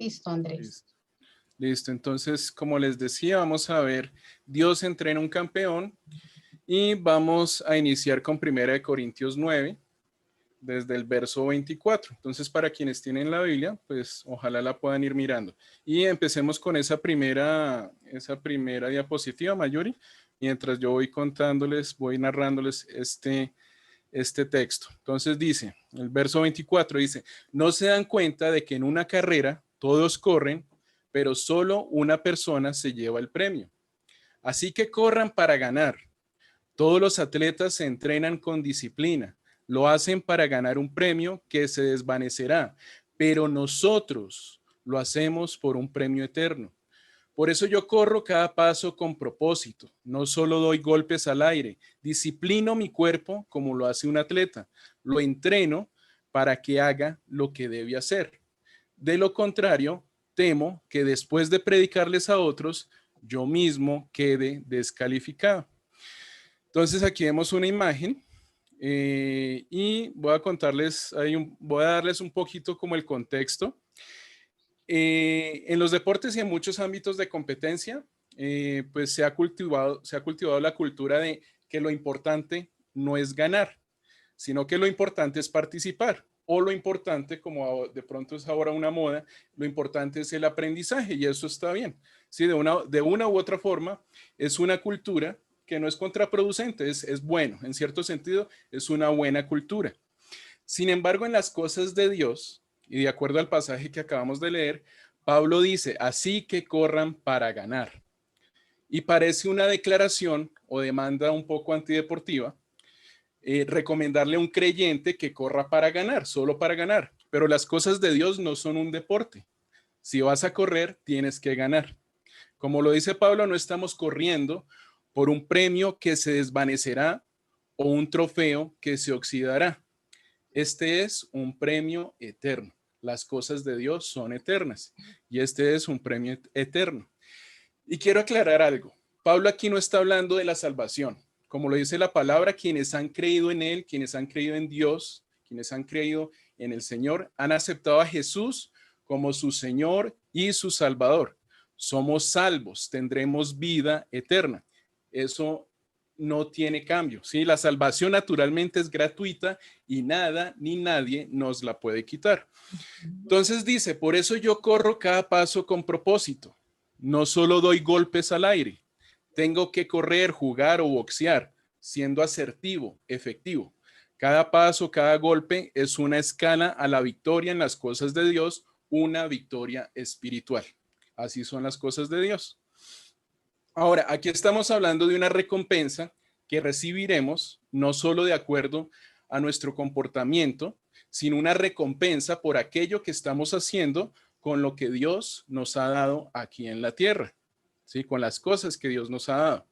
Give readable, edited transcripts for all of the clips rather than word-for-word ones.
Listo, Andrés. Listo. Listo, entonces, como les decía, vamos a ver Dios entrena un campeón y vamos a iniciar con 1 Corintios 9, desde el verso 24. Entonces, para quienes tienen la Biblia, pues ojalá la puedan ir mirando. Y empecemos con esa primera diapositiva, Mayuri, mientras yo voy contándoles, voy narrándoles este texto. Entonces dice, el verso 24 dice, no se dan cuenta de que en una carrera todos corren, pero solo una persona se lleva el premio. Así que corran para ganar. Todos los atletas se entrenan con disciplina. Lo hacen para ganar un premio que se desvanecerá, pero nosotros lo hacemos por un premio eterno. Por eso yo corro cada paso con propósito. No solo doy golpes al aire, disciplino mi cuerpo como lo hace un atleta. Lo entreno para que haga lo que debe hacer. De lo contrario, temo que después de predicarles a otros, yo mismo quede descalificado. Entonces aquí vemos una imagen y voy a contarles, voy a darles un poquito como el contexto. En los deportes y en muchos ámbitos de competencia, pues se ha cultivado la cultura de que lo importante no es ganar, sino que lo importante es participar. O lo importante, como de pronto es ahora una moda, lo importante es el aprendizaje y eso está bien. Sí, de una u otra forma, es una cultura que no es contraproducente, es bueno, en cierto sentido, es una buena cultura. Sin embargo, en las cosas de Dios, y de acuerdo al pasaje que acabamos de leer, Pablo dice, así que corran para ganar. Y parece una declaración o demanda un poco antideportiva, recomendarle a un creyente que corra para ganar, solo para ganar. Pero las cosas de Dios no son un deporte. Si vas a correr, tienes que ganar. Como lo dice Pablo, no estamos corriendo por un premio que se desvanecerá o un trofeo que se oxidará. Este es un premio eterno. Las cosas de Dios son eternas y este es un premio eterno. Y quiero aclarar algo. Pablo aquí no está hablando de la salvación. Como lo dice la palabra, quienes han creído en Él, quienes han creído en Dios, quienes han creído en el Señor, han aceptado a Jesús como su Señor y su Salvador. Somos salvos, tendremos vida eterna. Eso no tiene cambio, ¿sí? La salvación naturalmente es gratuita y nada ni nadie nos la puede quitar. Entonces dice, por eso yo corro cada paso con propósito. No solo doy golpes al aire. Tengo que correr, jugar o boxear, siendo asertivo, efectivo. Cada paso, cada golpe es una escala a la victoria en las cosas de Dios, una victoria espiritual. Así son las cosas de Dios. Ahora, aquí estamos hablando de una recompensa que recibiremos no solo de acuerdo a nuestro comportamiento, sino una recompensa por aquello que estamos haciendo con lo que Dios nos ha dado aquí en la tierra, ¿sí? Con las cosas que Dios nos ha dado.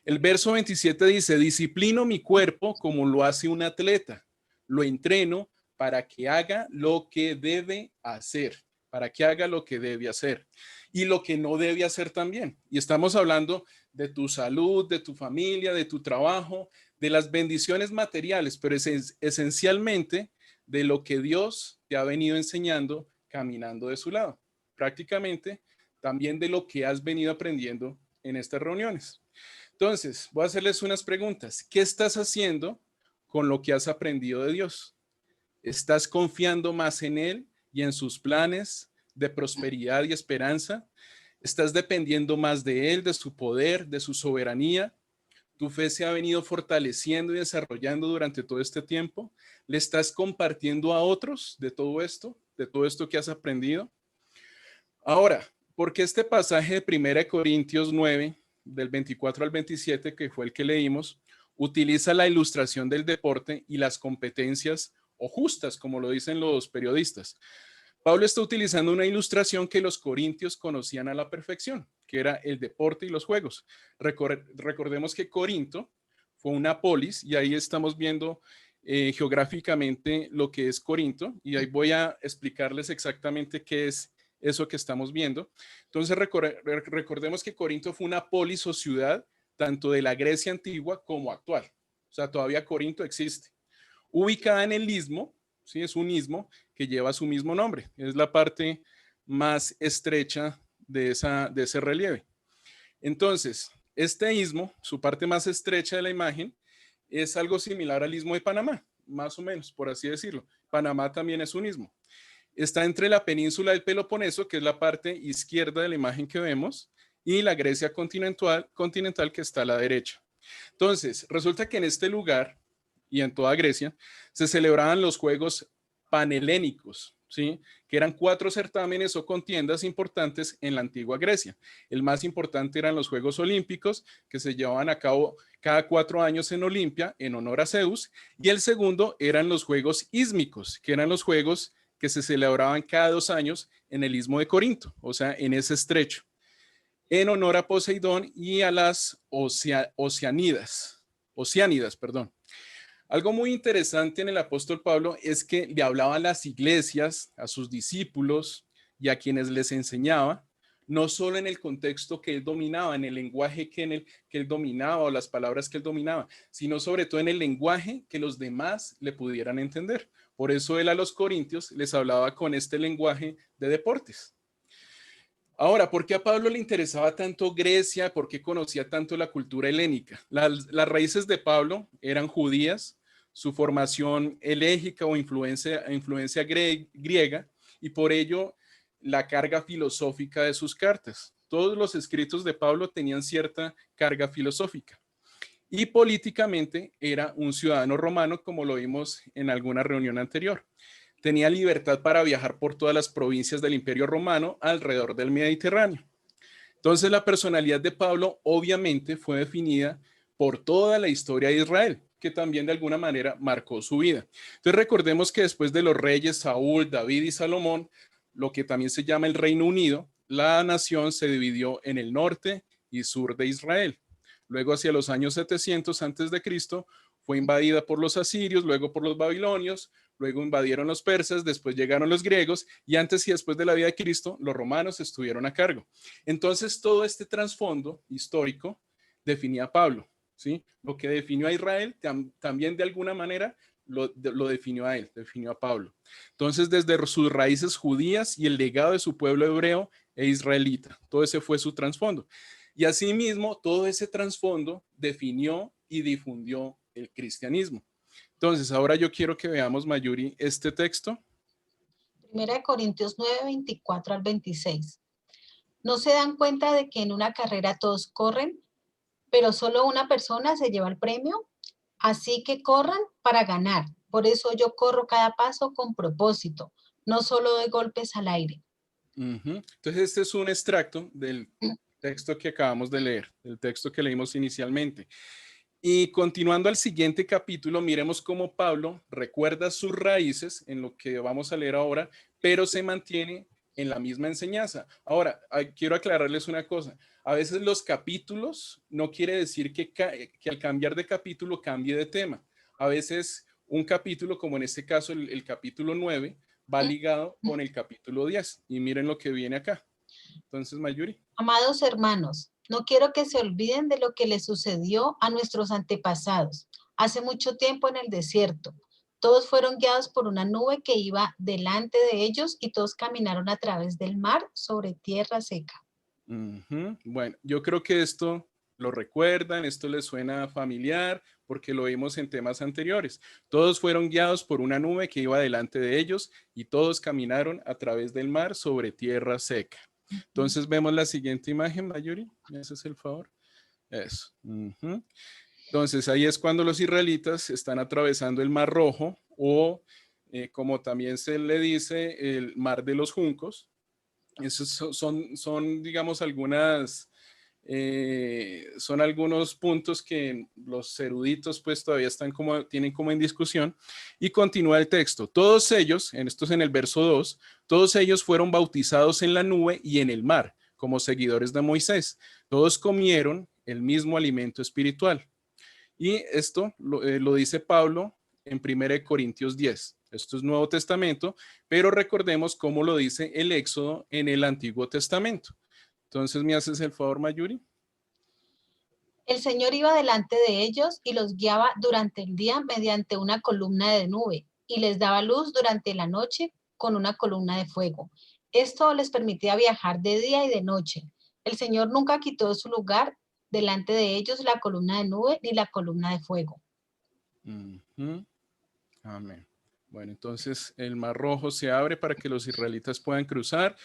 El verso 27 dice, disciplino mi cuerpo como lo hace un atleta, lo entreno para que haga lo que debe hacer, para que haga lo que debe hacer y lo que no debe hacer también. Y estamos hablando de tu salud, de tu familia, de tu trabajo, de las bendiciones materiales, pero esencialmente de lo que Dios te ha venido enseñando caminando de su lado. Prácticamente también de lo que has venido aprendiendo en estas reuniones. Entonces, voy a hacerles unas preguntas. ¿Qué estás haciendo con lo que has aprendido de Dios? ¿Estás confiando más en Él y en sus planes de prosperidad y esperanza? ¿Estás dependiendo más de Él, de su poder, de su soberanía? ¿Tu fe se ha venido fortaleciendo y desarrollando durante todo este tiempo? ¿Le estás compartiendo a otros de todo esto que has aprendido? Ahora, ¿por qué este pasaje de 1 Corintios 9, del 24 al 27, que fue el que leímos, utiliza la ilustración del deporte y las competencias o justas, como lo dicen los periodistas? Pablo está utilizando una ilustración que los corintios conocían a la perfección, que era el deporte y los juegos. Recordemos que Corinto fue una polis y ahí estamos viendo geográficamente lo que es Corinto y ahí voy a explicarles exactamente qué es eso que estamos viendo. Entonces recordemos que Corinto fue una polis o ciudad tanto de la Grecia antigua como actual. O sea, todavía Corinto existe. Ubicada en el istmo, ¿sí? Es un istmo que lleva su mismo nombre. Es la parte más estrecha de ese relieve. Entonces, este istmo, su parte más estrecha de la imagen, es algo similar al istmo de Panamá, más o menos, por así decirlo. Panamá también es un istmo. Está entre la península del Peloponeso, que es la parte izquierda de la imagen que vemos, y la Grecia continental que está a la derecha. Entonces, resulta que en este lugar y en toda Grecia se celebraban los Juegos Panhelénicos, ¿sí? Que eran 4 certámenes o contiendas importantes en la antigua Grecia. El más importante eran los Juegos Olímpicos, que se llevaban a cabo cada 4 años en Olimpia, en honor a Zeus, y el segundo eran los Juegos Ísmicos, que eran los Juegos que se celebraban cada 2 años en el Istmo de Corinto, o sea, en ese estrecho, en honor a Poseidón y a las Oceánidas, perdón. Algo muy interesante en el apóstol Pablo es que le hablaba a las iglesias, a sus discípulos y a quienes les enseñaba, no solo en el contexto que él dominaba, en el lenguaje que él dominaba o las palabras que él dominaba, sino sobre todo en el lenguaje que los demás le pudieran entender. Por eso él a los corintios les hablaba con este lenguaje de deportes. Ahora, ¿por qué a Pablo le interesaba tanto Grecia? ¿Por qué conocía tanto la cultura helénica? Las raíces de Pablo eran judías, su formación elégica o influencia griega, y por ello la carga filosófica de sus cartas. Todos los escritos de Pablo tenían cierta carga filosófica. Y políticamente era un ciudadano romano, como lo vimos en alguna reunión anterior. Tenía libertad para viajar por todas las provincias del Imperio Romano alrededor del Mediterráneo. Entonces la personalidad de Pablo obviamente fue definida por toda la historia de Israel, que también de alguna manera marcó su vida. Entonces recordemos que después de los reyes Saúl, David y Salomón, lo que también se llama el Reino Unido, la nación se dividió en el norte y sur de Israel. Luego, hacia los años 700 antes de Cristo, fue invadida por los asirios, luego por los babilonios, luego invadieron los persas, después llegaron los griegos y antes y después de la vida de Cristo, los romanos estuvieron a cargo. Entonces, todo este trasfondo histórico definía a Pablo, ¿sí? Lo que definió a Israel también de alguna manera lo definió a él, definió a Pablo. Entonces, desde sus raíces judías y el legado de su pueblo hebreo e israelita, todo ese fue su trasfondo. Y asimismo, todo ese trasfondo definió y difundió el cristianismo. Entonces, ahora yo quiero que veamos, Mayuri, este texto. Primera de Corintios 9, 24 al 26. ¿No se dan cuenta de que en una carrera todos corren, pero solo una persona se lleva el premio? Así que corran para ganar. Por eso yo corro cada paso con propósito. No solo doy golpes al aire. Entonces, este es un extracto del texto que acabamos de leer, del texto que leímos inicialmente. Y continuando al siguiente capítulo, miremos cómo Pablo recuerda sus raíces en lo que vamos a leer ahora, pero se mantiene en la misma enseñanza. Ahora, quiero aclararles una cosa. A veces los capítulos no quiere decir que al cambiar de capítulo cambie de tema. A veces un capítulo, como en este caso el capítulo 9, va ligado con el capítulo 10. Y miren lo que viene acá. Entonces, Mayuri. Amados hermanos, no quiero que se olviden de lo que les sucedió a nuestros antepasados hace mucho tiempo en el desierto. Todos fueron guiados por una nube que iba delante de ellos y todos caminaron a través del mar sobre tierra seca. Bueno, yo creo que esto lo recuerdan, esto les suena familiar porque lo vimos en temas anteriores. Todos fueron guiados por una nube que iba delante de ellos y todos caminaron a través del mar sobre tierra seca. Entonces vemos la siguiente imagen, Mayuri. ¿Me haces el favor? Eso. Entonces ahí es cuando los israelitas están atravesando el Mar Rojo o como también se le dice, el Mar de los Juncos. Esos son digamos, son algunos puntos que los eruditos pues todavía tienen como en discusión. Y continúa el texto. Todos ellos, esto es en el verso 2, todos ellos fueron bautizados en la nube y en el mar, como seguidores de Moisés. Todos comieron el mismo alimento espiritual. Y esto lo dice Pablo en 1 Corintios 10. Esto es Nuevo Testamento, pero recordemos cómo lo dice el Éxodo en el Antiguo Testamento. Entonces, ¿me haces el favor, Mayuri? El Señor iba delante de ellos y los guiaba durante el día mediante una columna de nube y les daba luz durante la noche con una columna de fuego. Esto les permitía viajar de día y de noche. El Señor nunca quitó de su lugar delante de ellos la columna de nube ni la columna de fuego. Ujú. Amén. Bueno, entonces el Mar Rojo se abre para que los israelitas puedan cruzar.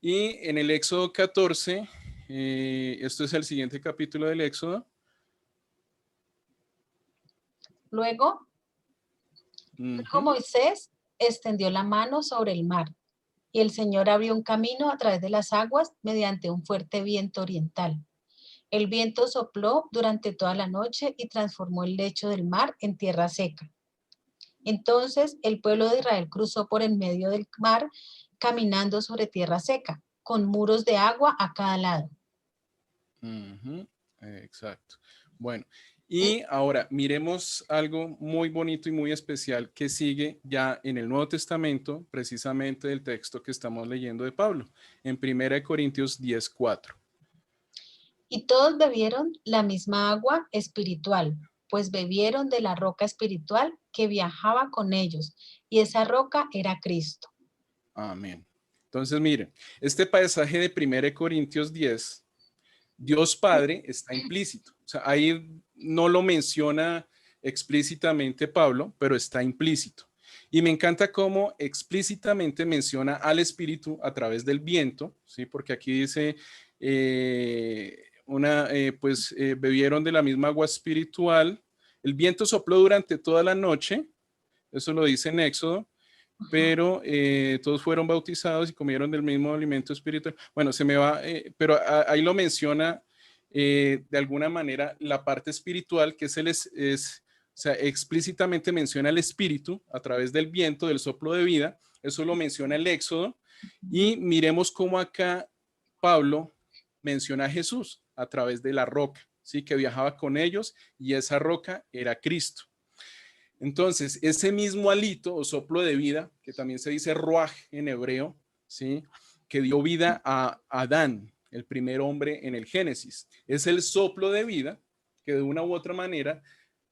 Y en el Éxodo 14, esto es el siguiente capítulo del Éxodo. Luego Moisés extendió la mano sobre el mar y el Señor abrió un camino a través de las aguas mediante un fuerte viento oriental. El viento sopló durante toda la noche y transformó el lecho del mar en tierra seca. Entonces el pueblo de Israel cruzó por en medio del mar caminando sobre tierra seca, con muros de agua a cada lado. Exacto. Bueno, y ahora miremos algo muy bonito y muy especial que sigue ya en el Nuevo Testamento, precisamente del texto que estamos leyendo de Pablo, en 1 Corintios 10:4. Y todos bebieron la misma agua espiritual, pues bebieron de la roca espiritual que viajaba con ellos, y esa roca era Cristo. Amén. Entonces, miren, este pasaje de 1 Corintios 10, Dios Padre está implícito. O sea, ahí no lo menciona explícitamente Pablo, pero está implícito. Y me encanta cómo explícitamente menciona al Espíritu a través del viento, ¿sí? Porque aquí dice, bebieron de la misma agua espiritual. El viento sopló durante toda la noche, eso lo dice en Éxodo, pero todos fueron bautizados y comieron del mismo alimento espiritual. Bueno, se me va, pero ahí lo menciona de alguna manera la parte espiritual, que o sea, explícitamente menciona el espíritu a través del viento, del soplo de vida. Eso lo menciona el Éxodo. Y miremos cómo acá Pablo menciona a Jesús a través de la roca, ¿sí? Que viajaba con ellos y esa roca era Cristo. Entonces, ese mismo alito o soplo de vida, que también se dice ruaj en hebreo, ¿sí? Que dio vida a Adán, el primer hombre en el Génesis. Es el soplo de vida que de una u otra manera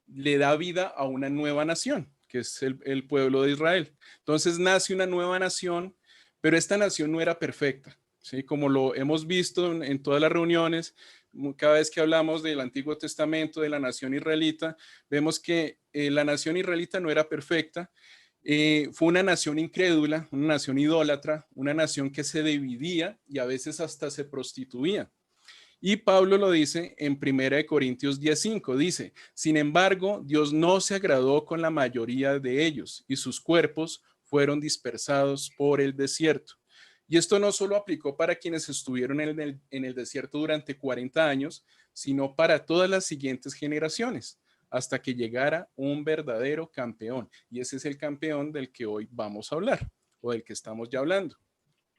le da vida a una nueva nación, que es el pueblo de Israel. Entonces nace una nueva nación, pero esta nación no era perfecta, ¿sí? Como lo hemos visto en todas las reuniones, cada vez que hablamos del Antiguo Testamento, de la nación israelita, vemos que la nación israelita no era perfecta, fue una nación incrédula, una nación idólatra, una nación que se dividía y a veces hasta se prostituía. Y Pablo lo dice en 1 Corintios 10:5, dice, sin embargo, Dios no se agradó con la mayoría de ellos y sus cuerpos fueron dispersados por el desierto. Y esto no solo aplicó para quienes estuvieron en el desierto durante 40 años, sino para todas las siguientes generaciones, hasta que llegara un verdadero campeón. Y ese es el campeón del que hoy vamos a hablar, o del que estamos ya hablando,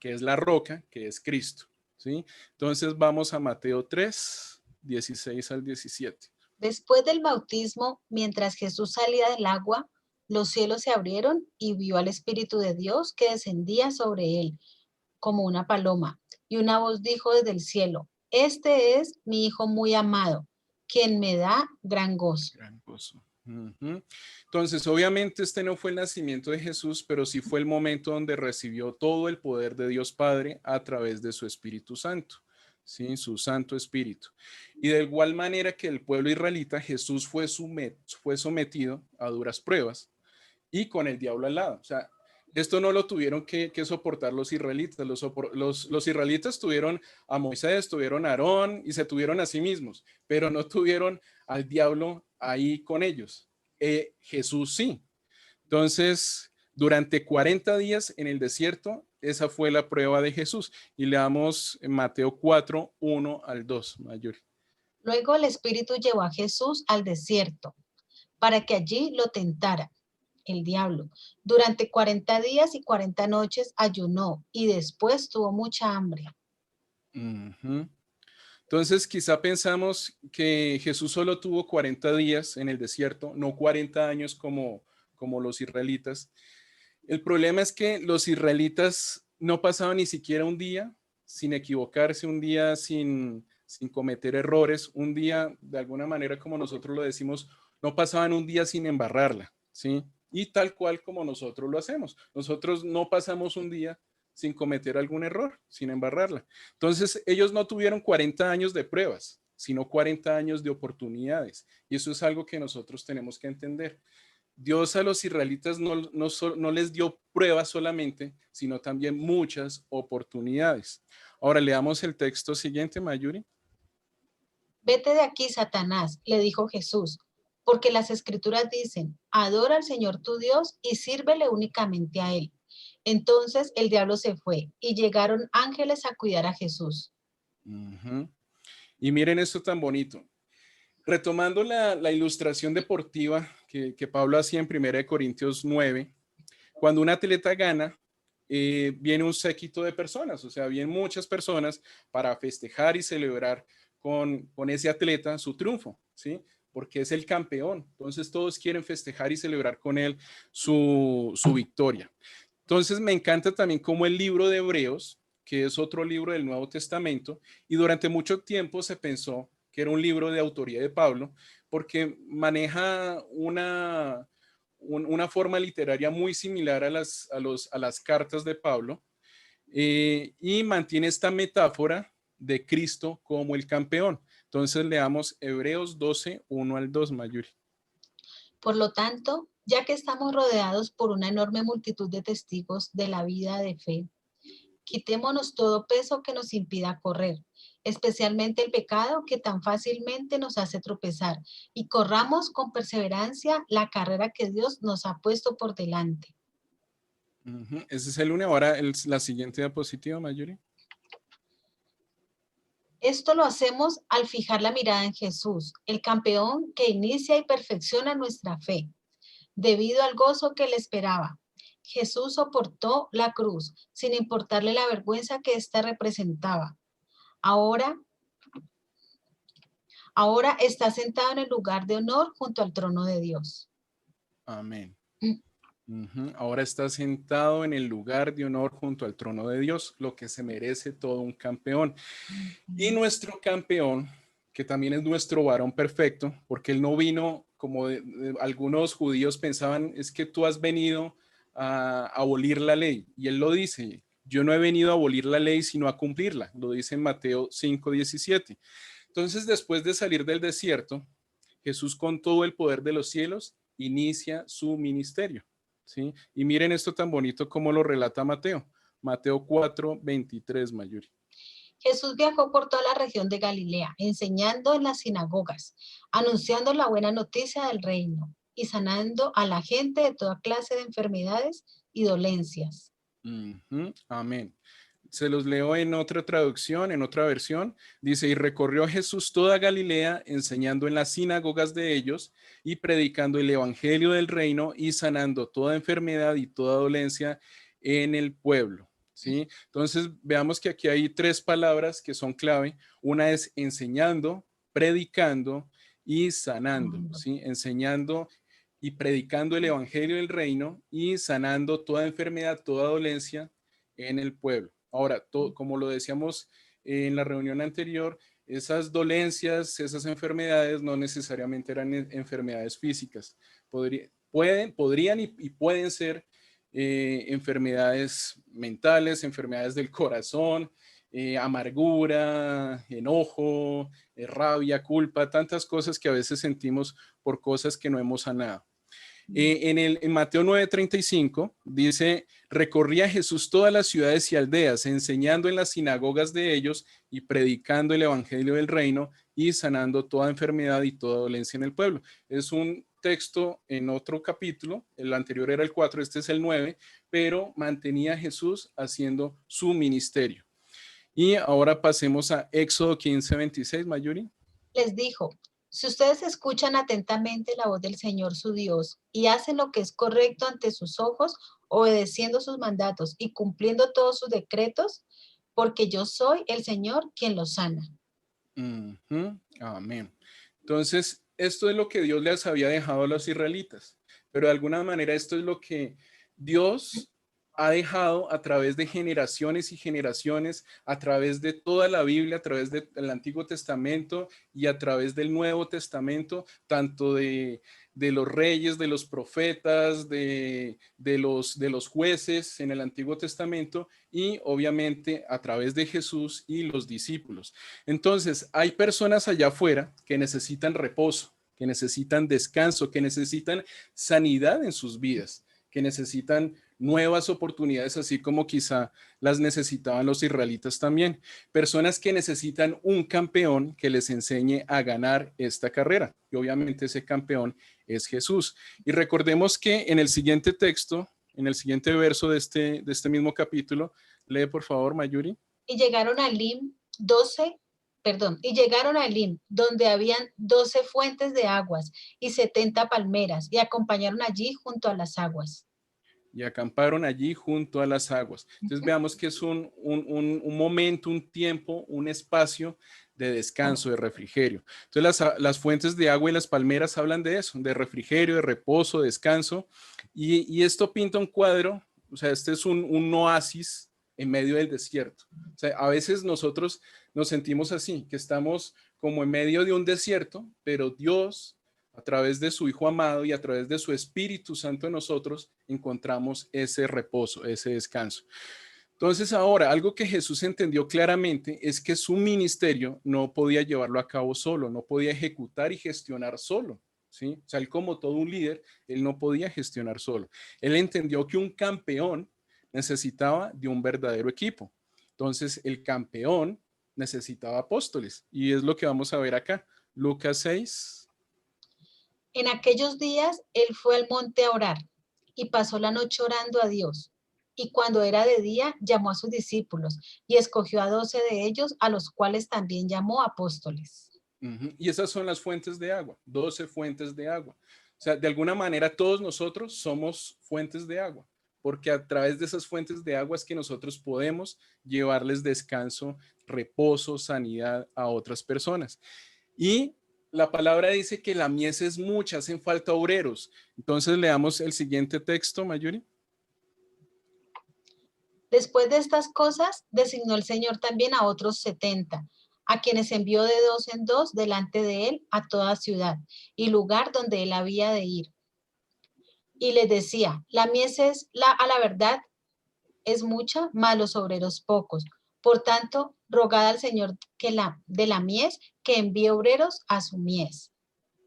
que es la roca, que es Cristo. ¿Sí? Entonces vamos a Mateo 3, 16 al 17. Después del bautismo, mientras Jesús salía del agua, los cielos se abrieron y vio al Espíritu de Dios que descendía sobre él como una paloma. Y una voz dijo desde el cielo, este es mi Hijo muy amado, quien me da gran gozo. Gran gozo. Entonces, obviamente este no fue el nacimiento de Jesús, pero sí fue el momento donde recibió todo el poder de Dios Padre a través de su Espíritu Santo, ¿sí? Su Santo Espíritu. Y de igual manera que el pueblo israelita, Jesús fue sometido a duras pruebas y con el diablo al lado. O sea, esto no lo tuvieron que soportar los israelitas. Los israelitas tuvieron a Moisés, tuvieron a Aarón y se tuvieron a sí mismos, pero no tuvieron al diablo ahí con ellos. Jesús sí. Entonces, durante 40 días en el desierto, esa fue la prueba de Jesús. Y leamos en Mateo 4, 1 al 2, mayor. Luego el Espíritu llevó a Jesús al desierto para que allí lo tentara el diablo. Durante 40 días y 40 noches ayunó y después tuvo mucha hambre. Entonces, quizá pensamos que Jesús solo tuvo 40 días en el desierto, no 40 años como los israelitas. El problema es que los israelitas no pasaban ni siquiera un día sin equivocarse, un día sin cometer errores, un día, de alguna manera, como nosotros lo decimos, no pasaban un día sin embarrarla, ¿sí? Y tal cual como nosotros lo hacemos. Nosotros no pasamos un día sin cometer algún error, sin embarrarla. Entonces, ellos no tuvieron 40 años de pruebas, sino 40 años de oportunidades. Y eso es algo que nosotros tenemos que entender. Dios a los israelitas no les dio pruebas solamente, sino también muchas oportunidades. Ahora leamos el texto siguiente, Mayuri. Vete de aquí, Satanás, le dijo Jesús, porque las escrituras dicen, adora al Señor tu Dios y sírvele únicamente a Él. Entonces el diablo se fue y llegaron ángeles a cuidar a Jesús. Uh-huh. Y miren esto tan bonito. Retomando la ilustración deportiva que Pablo hacía en 1 Corintios 9, cuando un atleta gana, viene un séquito de personas, o sea, vienen muchas personas para festejar y celebrar con ese atleta su triunfo, ¿sí? Porque es el campeón. Entonces todos quieren festejar y celebrar con él su victoria. Entonces me encanta también como el libro de Hebreos, que es otro libro del Nuevo Testamento, y durante mucho tiempo se pensó que era un libro de autoría de Pablo, porque maneja una forma literaria muy similar a las cartas de Pablo, y mantiene esta metáfora de Cristo como el campeón. Entonces leamos Hebreos 12, 1 al 2, Mayuri. Por lo tanto, ya que estamos rodeados por una enorme multitud de testigos de la vida de fe, quitémonos todo peso que nos impida correr, especialmente el pecado que tan fácilmente nos hace tropezar, y corramos con perseverancia la carrera que Dios nos ha puesto por delante. Ese es el lunes. Ahora la siguiente diapositiva, Mayuri. Esto lo hacemos al fijar la mirada en Jesús, el campeón que inicia y perfecciona nuestra fe. Debido al gozo que le esperaba, Jesús soportó la cruz sin importarle la vergüenza que ésta representaba. Ahora está sentado en el lugar de honor junto al trono de Dios. Amén. Ahora está sentado en el lugar de honor junto al trono de Dios, lo que se merece todo un campeón. Y nuestro campeón, que también es nuestro varón perfecto, porque él no vino como algunos judíos pensaban, es que tú has venido a abolir la ley. Y él lo dice, yo no he venido a abolir la ley, sino a cumplirla. Lo dice en Mateo 5:17. Entonces, después de salir del desierto, Jesús con todo el poder de los cielos inicia su ministerio. ¿Sí? Y miren esto tan bonito como lo relata Mateo. Mateo 4:23, Mayuri. Jesús viajó por toda la región de Galilea, enseñando en las sinagogas, anunciando la buena noticia del reino y sanando a la gente de toda clase de enfermedades y dolencias. Amén. Se los leo en otra traducción, en otra versión. Dice, y recorrió Jesús toda Galilea, enseñando en las sinagogas de ellos y predicando el evangelio del reino y sanando toda enfermedad y toda dolencia en el pueblo. ¿Sí? Entonces, veamos que aquí hay tres palabras que son clave. Una es enseñando, predicando y sanando. ¿Sí? Enseñando y predicando el evangelio del reino y sanando toda enfermedad, toda dolencia en el pueblo. Ahora, como lo decíamos en la reunión anterior, esas dolencias, esas enfermedades no necesariamente eran enfermedades físicas. Podrían y pueden ser enfermedades mentales, enfermedades del corazón, amargura, enojo, rabia, culpa, tantas cosas que a veces sentimos por cosas que no hemos sanado. En Mateo 9:35 dice, recorría Jesús todas las ciudades y aldeas, enseñando en las sinagogas de ellos y predicando el evangelio del reino y sanando toda enfermedad y toda dolencia en el pueblo. Es un texto en otro capítulo, el anterior era el 4, este es el 9, pero mantenía a Jesús haciendo su ministerio. Y ahora pasemos a Éxodo 15:26, Mayuri. Les dijo, si ustedes escuchan atentamente la voz del Señor su Dios y hacen lo que es correcto ante sus ojos, obedeciendo sus mandatos y cumpliendo todos sus decretos, porque yo soy el Señor quien los sana. Amén. Entonces, esto es lo que Dios les había dejado a los israelitas, pero de alguna manera esto es lo que Dios ha dejado a través de generaciones y generaciones, a través de toda la Biblia, a través del Antiguo Testamento y a través del Nuevo Testamento, tanto de los reyes, de los profetas, de los jueces en el Antiguo Testamento y obviamente a través de Jesús y los discípulos. Entonces, hay personas allá afuera que necesitan reposo, que necesitan descanso, que necesitan sanidad en sus vidas, que necesitan nuevas oportunidades, así como quizá las necesitaban los israelitas también. Personas que necesitan un campeón que les enseñe a ganar esta carrera. Y obviamente ese campeón es Jesús. Y recordemos que en el siguiente texto, en el siguiente verso de este mismo capítulo, lee por favor, Mayuri. Y llegaron a Elim 12, perdón, y llegaron a Elim, donde habían 12 fuentes de aguas y 70 palmeras, y acompañaron allí junto a las aguas. Y acamparon allí junto a las aguas. Entonces veamos que es un momento, un tiempo, un espacio de descanso, de refrigerio. Entonces las fuentes de agua y las palmeras hablan de eso, de refrigerio, de reposo, descanso. Y esto pinta un cuadro, o sea, este es un oasis en medio del desierto. O sea, a veces nosotros nos sentimos así, que estamos como en medio de un desierto, pero Dios a través de su Hijo amado y a través de su Espíritu Santo en nosotros, encontramos ese reposo, ese descanso. Entonces ahora, algo que Jesús entendió claramente es que su ministerio no podía llevarlo a cabo solo, no podía ejecutar y gestionar solo. ¿Sí? O sea, él como todo un líder, él no podía gestionar solo. Él entendió que un campeón necesitaba de un verdadero equipo. Entonces, el campeón necesitaba apóstoles y es lo que vamos a ver acá. Lucas 6. En aquellos días él fue al monte a orar y pasó la noche orando a Dios. Y cuando era de día, llamó a sus discípulos y escogió a 12 de ellos, a los cuales también llamó apóstoles. Y esas son las fuentes de agua, 12 fuentes de agua. O sea, de alguna manera todos nosotros somos fuentes de agua, porque a través de esas fuentes de agua es que nosotros podemos llevarles descanso, reposo, sanidad a otras personas. Y la palabra dice que la mies es mucha, hacen falta obreros. Entonces leamos el siguiente texto, Mayuri. Después de estas cosas, designó el Señor también a otros 70, a quienes envió de dos en dos delante de él a toda ciudad y lugar donde él había de ir. Y les decía, la mies es a la verdad es mucha, mas los obreros pocos. Por tanto, rogad al Señor de la mies que envíe obreros a su mies.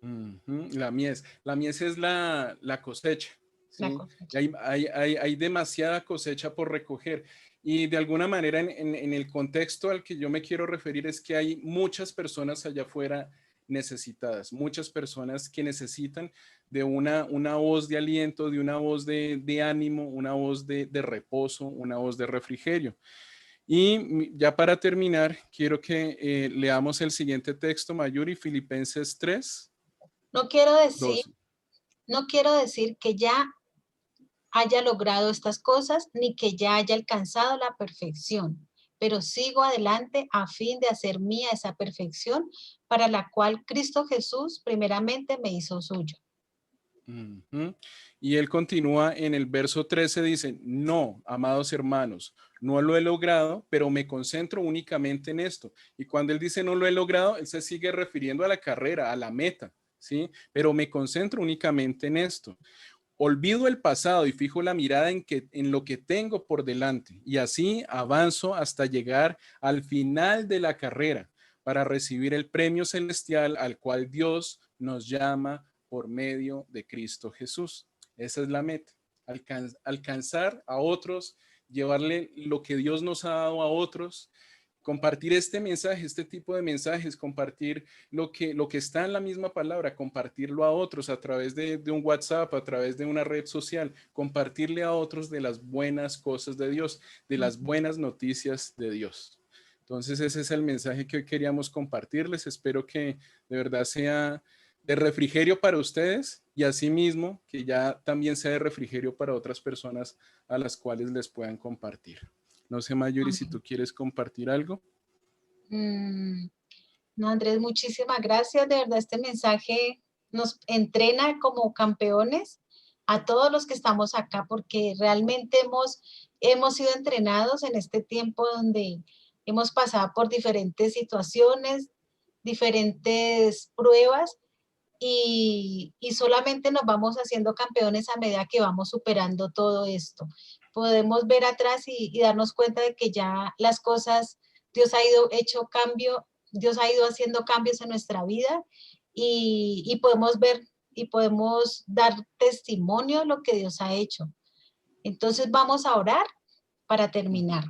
La mies. La mies es la cosecha, La ¿sí? cosecha. Hay demasiada cosecha por recoger. Y de alguna manera en el contexto al que yo me quiero referir es que hay muchas personas allá afuera necesitadas, muchas personas que necesitan de una voz de aliento, de una voz de ánimo, una voz de reposo, una voz de refrigerio. Y ya para terminar, quiero que leamos el siguiente texto, Mayuri, Filipenses 3. No quiero decir, 12. no quiero decir que ya haya logrado estas cosas ni que ya haya alcanzado la perfección, pero sigo adelante a fin de hacer mía esa perfección para la cual Cristo Jesús primeramente me hizo suyo. Y él continúa en el verso 13, dice, no, amados hermanos, no lo he logrado, pero me concentro únicamente en esto. Y cuando él dice no lo he logrado, él se sigue refiriendo a la carrera, a la meta, ¿sí? Pero me concentro únicamente en esto. Olvido el pasado y fijo la mirada en lo que tengo por delante y así avanzo hasta llegar al final de la carrera para recibir el premio celestial al cual Dios nos llama por medio de Cristo Jesús. Esa es la meta, alcanzar a otros, llevarle lo que Dios nos ha dado a otros, compartir este mensaje, este tipo de mensajes, compartir lo que está en la misma palabra, compartirlo a otros a través de un WhatsApp, a través de una red social, compartirle a otros de las buenas cosas de Dios, de las buenas noticias de Dios. Entonces ese es el mensaje que hoy queríamos compartirles. Espero que de verdad sea de refrigerio para ustedes y asimismo que ya también sea de refrigerio para otras personas a las cuales les puedan compartir. No sé, Mayuri, si tú quieres compartir algo. No, Andrés, muchísimas gracias. De verdad, este mensaje nos entrena como campeones a todos los que estamos acá, porque realmente hemos sido entrenados en este tiempo donde hemos pasado por diferentes situaciones, diferentes pruebas, y solamente nos vamos haciendo campeones a medida que vamos superando todo esto. Podemos ver atrás y darnos cuenta de que ya las cosas, Dios ha ido haciendo cambios en nuestra vida, y podemos ver y podemos dar testimonio de lo que Dios ha hecho. Entonces vamos a orar para terminar.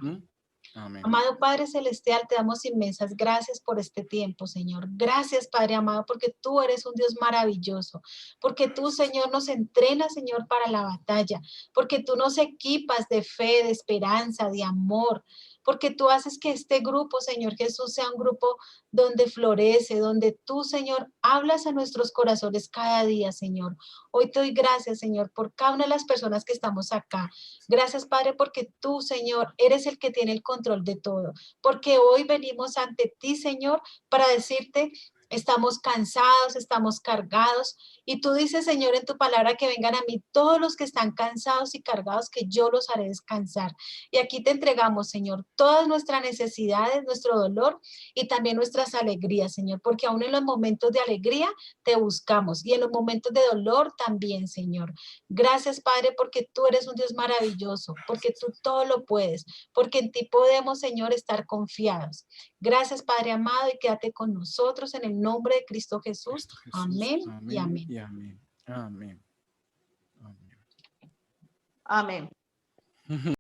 Amén. Amado Padre Celestial, te damos inmensas gracias por este tiempo, Señor. Gracias, Padre amado, porque tú eres un Dios maravilloso, porque tú, Señor, nos entrenas, Señor, para la batalla, porque tú nos equipas de fe, de esperanza, de amor, porque tú haces que este grupo, Señor Jesús, sea un grupo donde florece, donde tú, Señor, hablas a nuestros corazones cada día, Señor. Hoy te doy gracias, Señor, por cada una de las personas que estamos acá. Gracias, Padre, porque tú, Señor, eres el que tiene el control de todo. Porque hoy venimos ante ti, Señor, para decirte, estamos cansados, estamos cargados. Y tú dices, Señor, en tu palabra que vengan a mí todos los que están cansados y cargados, que yo los haré descansar. Y aquí te entregamos, Señor, todas nuestras necesidades, nuestro dolor y también nuestras alegrías, Señor, porque aún en los momentos de alegría te buscamos y en los momentos de dolor también, Señor. Gracias, Padre, porque tú eres un Dios maravilloso, porque tú todo lo puedes, porque en ti podemos, Señor, estar confiados. Gracias, Padre amado, y quédate con nosotros en el nombre de Cristo Jesús. Cristo Jesús. Amén y Amén amén. y amén. Amén. Amén. Amén.